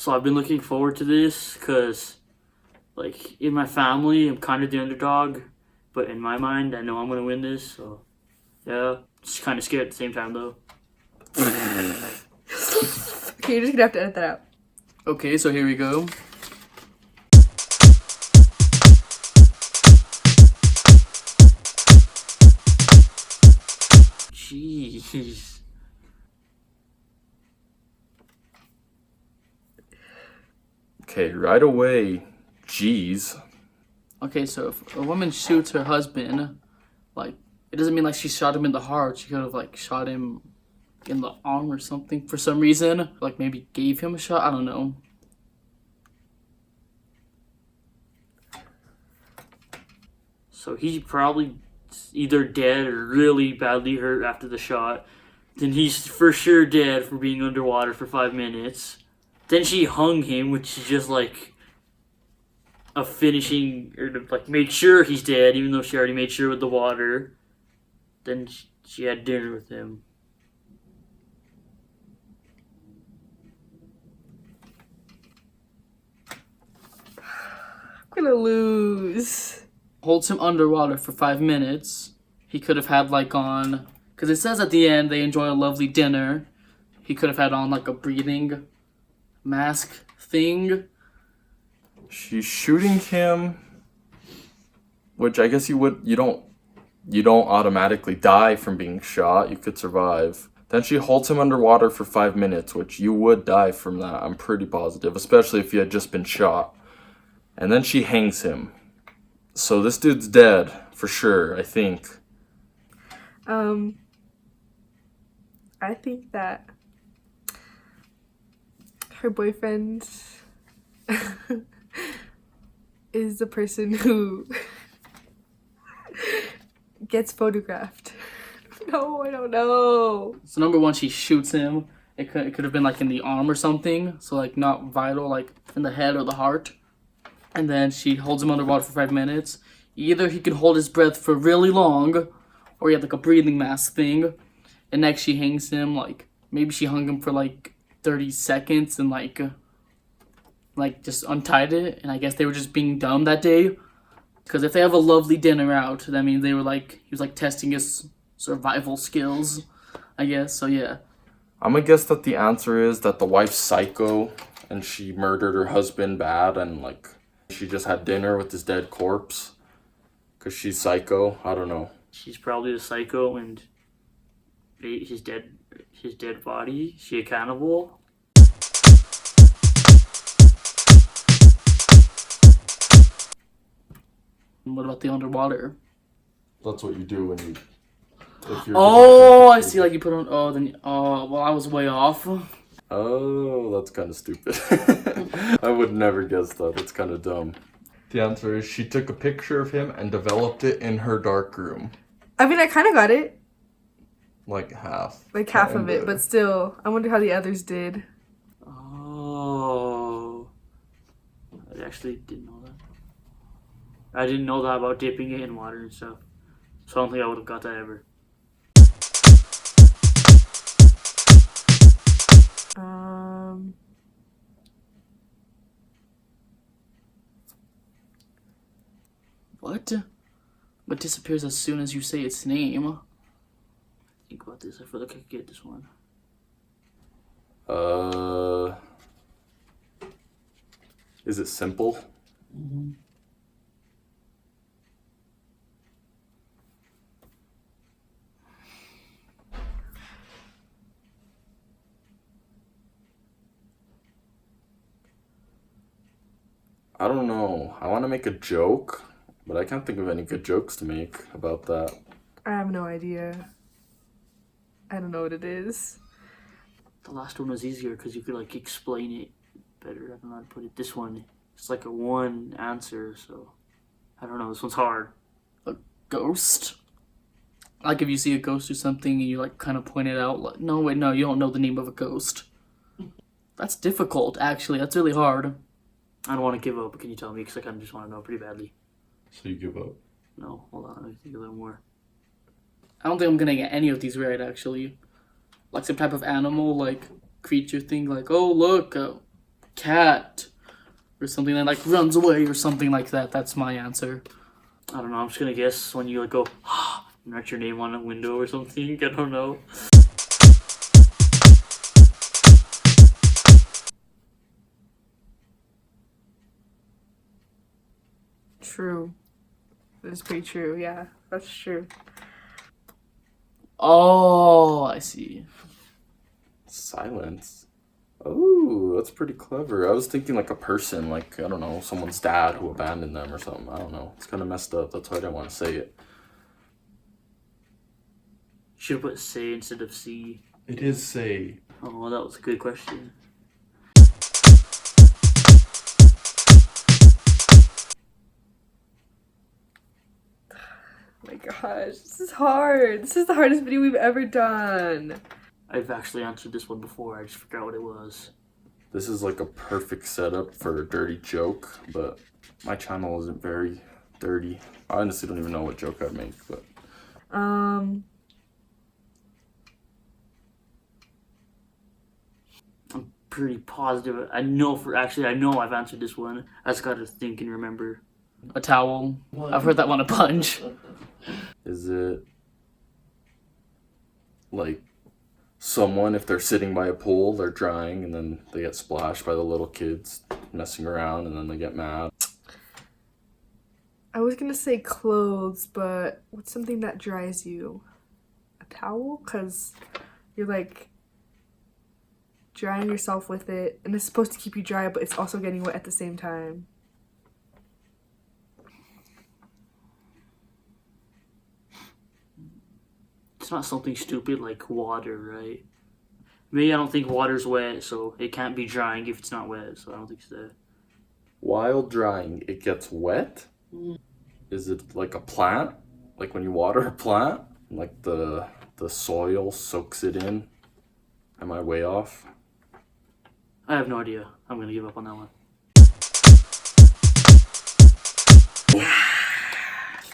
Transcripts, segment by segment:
So I've been looking forward to this because, like, in my family, I'm kind of the underdog, but in my mind, I know I'm gonna win this. So yeah, just kind of scared at the same time though. Okay, you're just gonna have to edit that out. Okay, so here we go. Jeez. Okay, right away. Jeez. Okay, so if a woman shoots her husband, like, it doesn't mean like she shot him in the heart. She could have like shot him in the arm or something for some reason. Like maybe gave him a shot. I don't know. So he's probably either dead or really badly hurt after the shot. Then he's for sure dead for being underwater for 5 minutes. Then she hung him, which is just like a finishing, or like made sure he's dead, even though she already made sure with the water. Then she had dinner with him. I'm gonna lose. Holds him underwater for 5 minutes. He could have had like on, because it says at the end they enjoy a lovely dinner. He could have had on like a breathing mask thing. She's shooting him, which I guess you don't automatically die from being shot. You could survive. Then she holds him underwater for 5 minutes, which you would die from that. I'm pretty positive, especially if you had just been shot. And then she hangs him. So this dude's dead for sure, I think. I think that her boyfriend is the person who gets photographed. No, I don't know. So number one, she shoots him. It could have been like in the arm or something. So like not vital, like in the head or the heart. And then she holds him underwater for 5 minutes. Either he can hold his breath for really long, or he had like a breathing mask thing. And next she hangs him, like maybe she hung him for like 30 seconds and like just untied it. And I guess they were just being dumb that day. Because if they have a lovely dinner out, that means they were like, he was like testing his survival skills, I guess. So yeah. I'm gonna guess that the answer is that the wife's psycho and she murdered her husband bad and like she just had dinner with his dead corpse because she's psycho. I don't know. She's probably the psycho and ate his dead body. Is she a cannibal? And what about the underwater? That's what you do when you. Oh, I see. Like you put on. Oh, then. Oh, well, I was way off. Oh, that's kind of stupid. I would never guess that. That's kind of dumb. The answer is she took a picture of him and developed it in her dark room. I mean, I kind of got it. Like half. Like half of it, but still. I wonder how the others did. Oh. I actually didn't know that. I didn't know that about dipping it in water and stuff. So I don't think I would have got that ever. What? What disappears as soon as you say its name? Think about this. I feel like I could get this one. Is it simple? Mm-hmm. I don't know. I want to make a joke, but I can't think of any good jokes to make about that. I have no idea. I don't know what it is. The last one was easier because you could like explain it better. I don't know how to put it. This one, it's like a one answer, so I don't know. This one's hard. A ghost? Like if you see a ghost or something and you like kind of point it out. Like, no, wait, no, you don't know the name of a ghost. That's difficult, actually. That's really hard. I don't want to give up, but can you tell me? Because I kind of just want to know pretty badly. So you give up? No, hold on. Let me think a little more. I don't think I'm gonna get any of these right, actually. Like some type of animal, like creature thing, like, oh, look, cat. Or something that like runs away or something like that. That's my answer. I don't know. I'm just gonna guess when you like go, and write your name on a window or something. I don't know. True. That's pretty true. Yeah, that's true. Oh, I see. Silence. Oh, that's pretty clever. I was thinking like a person, like, I don't know, someone's dad who abandoned them or something. I don't know. It's kind of messed up. That's why I didn't want to say it. Should have put say instead of see. It is say. Oh, well, that was a good question. Oh my gosh, this is hard. This is the hardest video we've ever done. I've actually answered this one before. I just forgot what it was. This is like a perfect setup for a dirty joke, but my channel isn't very dirty. I honestly don't even know what joke I'd make, but... I'm pretty positive. I know I've answered this one. I just gotta think and remember. A towel. I've heard that one a bunch. Is it like someone, if they're sitting by a pool, they're drying, and then they get splashed by the little kids messing around, and then they get mad? I was gonna say clothes, but what's something that dries you? A towel? Because you're like drying yourself with it, and it's supposed to keep you dry, but it's also getting wet at the same time. It's not something stupid like water, right? Me, I don't think water's wet, so it can't be drying if it's not wet, so I don't think it's that. While drying, it gets wet? Is it like a plant? Like when you water a plant? Like the soil soaks it in? Am I way off? I have no idea. I'm gonna give up on that one.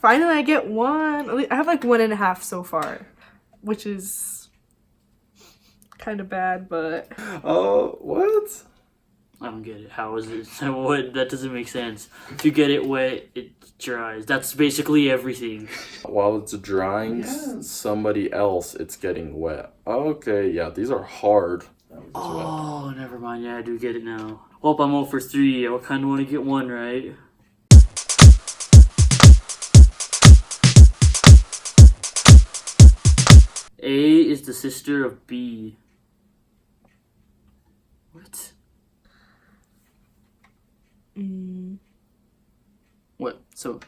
Finally, I get one. I have like 1.5 so far, which is kind of bad, but... Oh, what? I don't get it. How is it? What? That doesn't make sense. If you get it wet, it dries. That's basically everything. While it's drying, somebody else, it's getting wet. Okay, yeah, these are hard. Oh, never mind. Yeah, I do get it now. Hope I'm 0 for 3. I kind of want to get one right. A is the sister of B. What? What? So,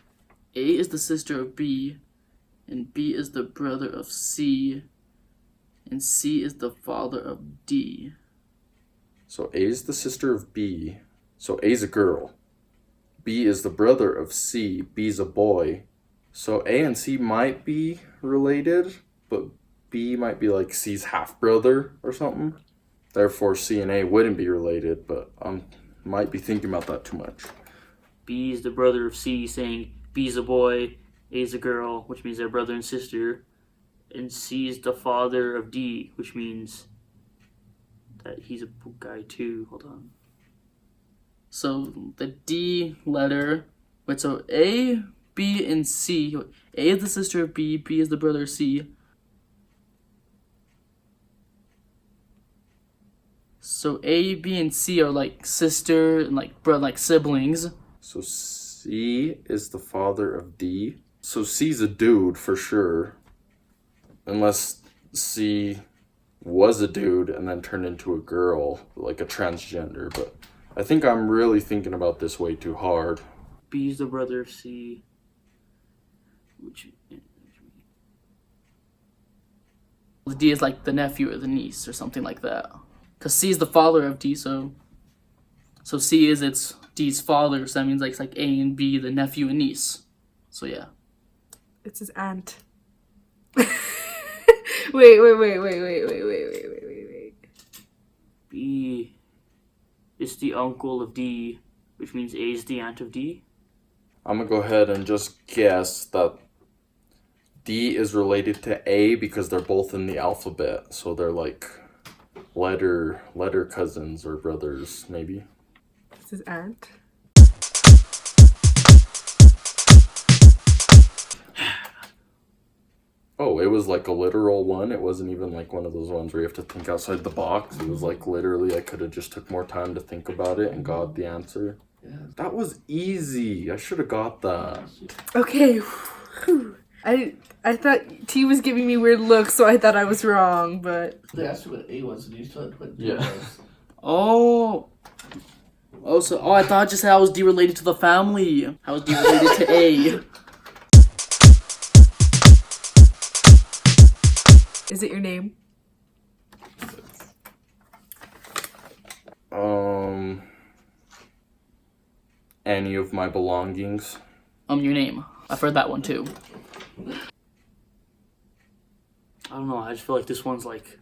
A is the sister of B, and B is the brother of C, and C is the father of D. So A is the sister of B. So A's a girl. B is the brother of C. B's a boy. So A and C might be related, but B might be like C's half-brother or something. Therefore, C and A wouldn't be related, but I might be thinking about that too much. B is the brother of C, saying B's a boy, A's a girl, which means they're brother and sister. And C is the father of D, which means that he's a guy too. Hold on. So, the D letter, wait, so A, B, and C. A is the sister of B, B is the brother of C. So A, B, and C are like sister and like brother, like siblings. So C is the father of D. So C's a dude for sure. Unless C was a dude and then turned into a girl, like a transgender. But I think I'm really thinking about this way too hard. B's the brother of C. The D is like the nephew or the niece or something like that. Because C is the father of D, so C is it's D's father, so that means like it's like A and B, the nephew and niece. So yeah. It's his aunt. Wait. B is the uncle of D, which means A is the aunt of D. I'm gonna go ahead and just guess that D is related to A because they're both in the alphabet, so they're like letter cousins or brothers, maybe. his aunt. Oh, it was like a literal one. It wasn't even like one of those ones where you have to think outside the box. It was like literally I could have just took more time to think about it and got the answer. Yeah. That was easy. I should have got that. Okay. Whew. I thought T was giving me weird looks, so I thought I was wrong, but They asked you what A was, and you said what D Yeah. was. Oh. Oh, I thought I just said I was D related to the family. I was D related to A. is it your name? Any of my belongings. Your name. I've heard that one too. I don't know. I just feel like this one's like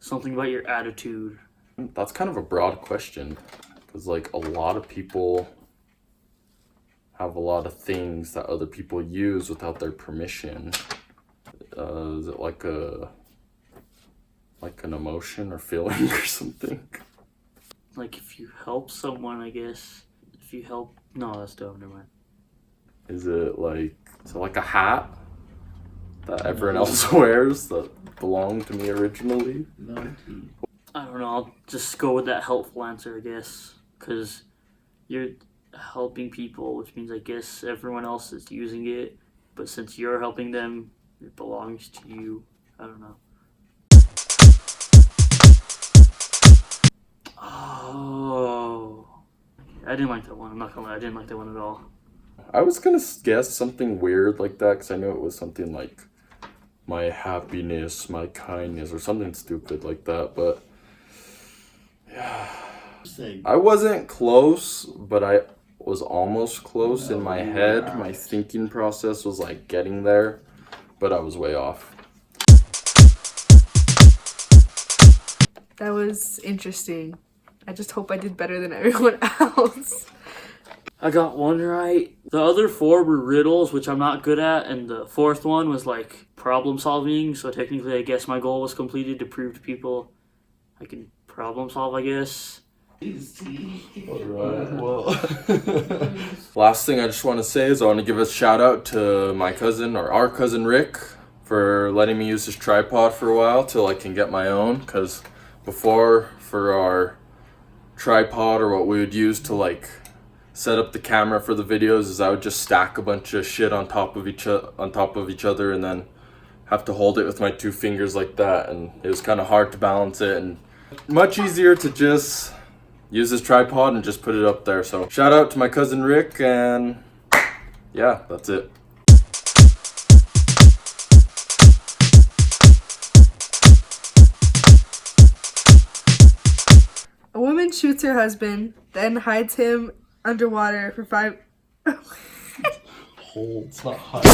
something about your attitude. That's kind of a broad question. Because, like, a lot of people have a lot of things that other people use without their permission. Is it like an emotion or feeling or something? Like if you help someone, I guess. If you help, no, that's dumb. Never mind. Is it like a hat that everyone else wears that belonged to me originally? No T. I don't know. I'll just go with that helpful answer, I guess, because you're helping people, which means I guess everyone else is using it. But since you're helping them, it belongs to you. I don't know. Oh, I didn't like that one. I'm not gonna lie. I didn't like that one at all. I was gonna guess something weird like that because I knew it was something like my happiness, my kindness, or something stupid like that. But Say, I wasn't close, but I was almost close in my head. My thinking process was like getting there, but I was way off. That was interesting. I just hope I did better than everyone else. I got one right. The other four were riddles, which I'm not good at, and the fourth one was like problem solving. So technically, I guess my goal was completed to prove to people I can problem solve, I guess. Alright, well. Last thing I just want to say is I want to give a shout out to my cousin, or our cousin Rick, for letting me use his tripod for a while till I can get my own. Because before, for our tripod, or what we would use to like set up the camera for the videos, is I would just stack a bunch of shit on top of each other and then have to hold it with my two fingers like that, and it was kind of hard to balance it, and much easier to just use this tripod and just put it up there. So shout out to my cousin Rick, and yeah, that's it. A woman shoots her husband, then hides him underwater for 5... It's not hot.